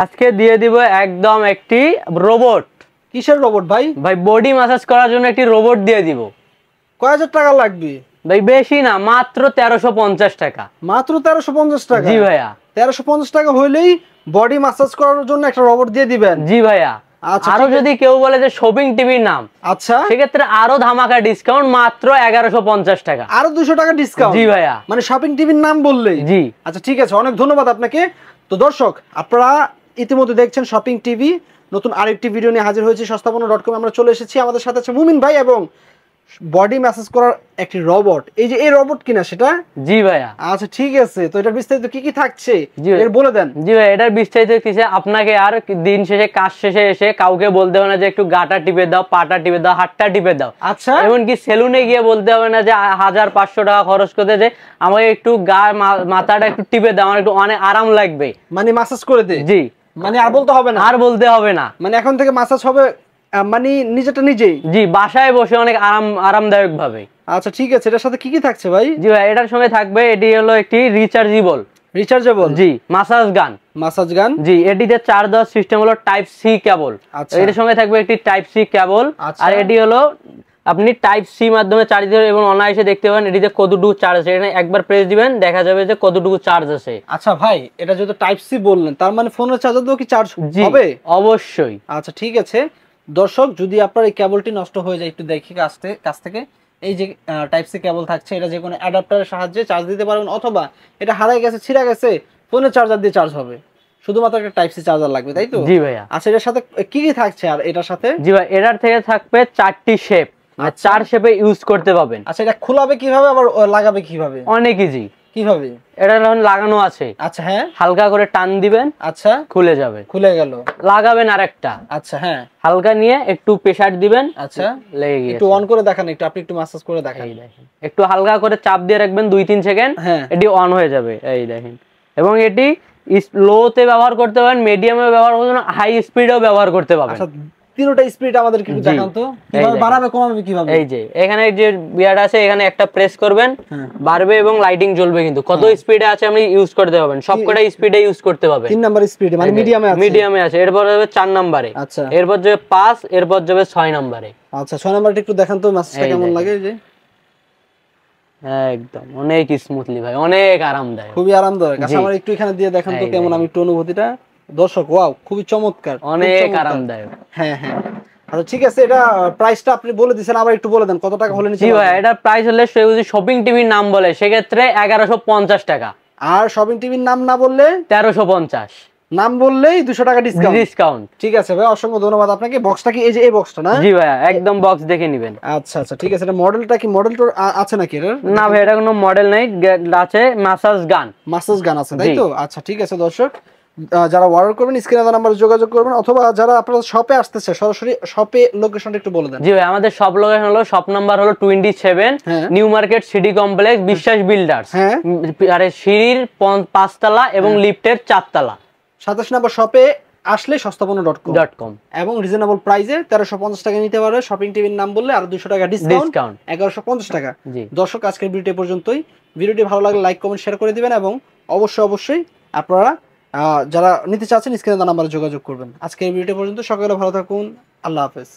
আজকে দিয়ে দিব একদম একটি রোবট। কিসের রোবট ভাই? ভাই বডি ম্যাসাজ করার জন্য একটি রোবট দিয়ে দিব। কয় হাজার টাকা লাগবে ভাই? বেশি না, মাত্র 1350 টাকা। মাত্র 1350 টাকা? জি ভাইয়া। 1350 টাকা হইলেই বডি ম্যাসাজ করার জন্য একটা রোবট দিয়ে দিবেন? জি ভাইয়া। আচ্ছা, আরো যদি কেউ বলে যে শপিং টিভির নাম, আচ্ছা, সেক্ষেত্রে আরো ধামাকা ডিসকাউন্ট, মাত্র 1150 টাকা। আরো 200 টাকা ডিসকাউন্ট? জি ভাইয়া। মানে শপিং টিভির নাম বললেই? জি। আচ্ছা ঠিক আছে, অনেক ধন্যবাদ আপনাকে। তো দর্শক, আপনারা ইতিমধ্যে দেখছেন শপিং টিভি নতুন আরেকটি ভিডিও নিয়ে হাজির হয়েছে সস্তাপন্ন.com। আমরা চলে এসেছি, আমাদের সাথে আছে মুমিন ভাই এবং বডি ম্যাসাজ করার একটি রোবট। এই যে এই রোবট কিনা সেটা? জি ভাইয়া। আচ্ছা ঠিক আছে, তো এটার বিস্তারিত কি কি থাকছে এর বলে দেন। জি ভাই, এটার বিস্তারিত কিছু আপনাকে আর দিন শেষে কাজ শেষে এসে কাউকে বলতে হবে না যে একটু গাটা টিপে দাও, পাটা টিপে দাও, হাতটা টিপে দাও। আচ্ছা, এমনকি সেলুনে গিয়ে বলতে হবে না যে 1500 টাকা খরচ করতে, যে আমাকে একটু গা মাথাটা একটু টিপে দাও, আমার একটু অনেক আরাম লাগবে, মানে ম্যাসাজ করে দে। জি, মানে আর বলতে হবে না? আর বলতে হবে না, মানে এখন থেকে ম্যাসাজ হবে মানে নিজেটা নিজেই? জি, বাসায় বসে অনেক আরামদায়ক ভাবে। আচ্ছা ঠিক আছে, এটার সাথে কি কি থাকছে ভাই? জি ভাই, এটার সঙ্গে থাকবে, এটি হলো একটি রিচার্জেবল, জি, ম্যাসাজ গান। জি, এটিতে চার্জ দেওয়ার সিস্টেম হলো টাইপ সি কেবল। এটার সঙ্গে থাকবে একটি টাইপ সি কেবল। আর এটি হলো আপনি টাইপ সি মাধ্যমে চার্জ দিবেন এবং অনায়াসে দেখতে পাবেন এটিতে কতটুকু চার্জ আছে। এখানে একবার প্রেস দিবেন, দেখা যাবে যে কতটুকু চার্জ আছে। আচ্ছা ভাই, এটা যেহেতু টাইপ সি বললেন, তার মানে ফোনের চার্জার দিয়েও কি চার্জ হবে? অবশ্যই। আচ্ছা ঠিক আছে দর্শক, যদি আপনার এই কেবলটি নষ্ট হয়ে যায়, একটু দেখি কাছ থেকে। এই যে টাইপ সি কেবল থাকছে, এটা যে কোনো অ্যাডাপ্টারের সাহায্যে চার্জ দিতে পারবেন, অথবা এটা হারাই গেছে, ছিঁড়া গেছে, ফোনের চার্জার দিয়ে চার্জ হবে। শুধুমাত্র একটা টাইপ সি চার্জার লাগবে, তাই তো? জি ভাইয়া। আচ্ছা, এটার সাথে কি কি থাকছে আর এটার সাথে? জি ভাই, এটার থেকে থাকবে 4টি শেপ, আর 4 শেপে ইউজ করতে পাবেন। আচ্ছা, এটা খোলাবে কিভাবে, আবার লাগাবে কিভাবে? অনেক ইজি। কিভাবে? এটা যখন লাগানো আছে, আচ্ছা হ্যাঁ, হালকা করে টান দিবেন, আচ্ছা, খুলে যাবে, খুলে গেল। লাগাবেন আরেকটা, আচ্ছা হ্যাঁ, হালকা নিয়ে একটু প্রেসার দিবেন, আচ্ছা, লেগে গেছে। একটু অন করে দেখান, আপনি একটু ম্যাসাজ করে দেখান। এই দেখেন, একটু হালকা করে চাপ দিয়ে রাখবেন 2-3 সেকেন্ড, এটি অন হয়ে যাবে। এই দেখেন, এবং এটি লোতে ব্যবহার করতে পারেন, মিডিয়ামে ব্যবহার করতে পারেন, হাই স্পিডেও ব্যবহার করতে পারবেন। আচ্ছা, তিনটা স্পিড আমাদের একটু দেখান তো, কিভাবে বাড়াবে কমাবে কিভাবে? এই যে এখানে যে বিয়ার আছে, এখানে একটা প্রেস করবেন, বাড়বে এবং লাইটিং জ্বলবে, কিন্তু কত স্পিডে আছে আপনি ইউজ করতে পারবেন, সবকটা স্পিডে ইউজ করতে পারবেন। 3 নাম্বার স্পিডে, মানে মিডিয়ামে আছে, এরপর যাবে 4 নম্বরে, আচ্ছা, এরপর যাবে 5, এরপর যাবে 6 নম্বরে। আচ্ছা, 6 নাম্বারটা একটু দেখান তো, ম্যাসেজটা কেমন লাগে? যে একদম অনেক স্মুথলি ভাই, অনেক আরামদায়ক, খুবই আরামদায়ক। আচ্ছা, আমার একটু এখানে দিয়ে দেখান তো কেমন, আমি একটু অনুভূতিটা। দর্শক, ওয়াও, খুবই চমৎকার, অনেক আরামদায়ক। হ্যাঁ হ্যাঁ। আচ্ছা ঠিক আছে, এটা প্রাইসটা আপনি বলে দিয়েছেন, আবার একটু বলে দেন কত টাকা হলে নিতে? জি ভাই, এটা প্রাইস হলে যদি শপিং টিভির নাম বলে সেক্ষেত্রে 1150 টাকা, আর শপিং টিভির নাম না বললে 1350, নাম বললেই 200 টাকা ডিসকাউন্ট। ঠিক আছে ভাই, অসংখ্য ধন্যবাদ আপনাকে। বক্সটা কি এই যে এই বক্সটা না? জি ভাই, একদম বক্স দেখে নেবেন। আচ্ছা আচ্ছা ঠিক আছে, এটা মডেলটা কি মডেল আছে নাকি এর? না ভাই, এটা কোনো মডেল নাই, আছে ম্যাসাজ গান আছে, তাই তো? আচ্ছা ঠিক আছে দর্শক, যারা অর্ডার করবেন স্ক্রিনে দেওয়া নাম্বারে যোগাযোগ করবেন, অথবা যারা আপনাদের শপে আসতেছে সরাসরি শপে লোকেশনটা একটু বলে দেন। জি ভাই, আমাদের শপ লোকেশন হলো, শপ নাম্বার হলো 27, নিউ মার্কেট সিটি কমপ্লেক্স, বিশ্বাস বিল্ডার্স, আর সিঁড়ির 5 তলা এবং লিফটের 4 তলা। 27 নম্বর শপে আসলে সস্তাপন্ন.com, এবং রিজনেবল প্রাইসে 1350 টাকা নিতে পারবে। শপিং টিভির নাম বললে আরো 200 টাকা ডিসকাউন্ট, 1150 টাকা। দর্শক, আজকের ভিডিওটি পর্যন্তই। ভিডিওটি ভালো লাগলে লাইক কমেন্ট শেয়ার করে দিবেন, এবং অবশ্যই আপনারা যারা নিতে চাচ্ছেন স্ক্রিনে দেওয়া নাম্বারে যোগাযোগ করবেন। আজকের ভিডিওটি পর্যন্ত, সকলে ভালো থাকুন, আল্লাহ হাফেজ।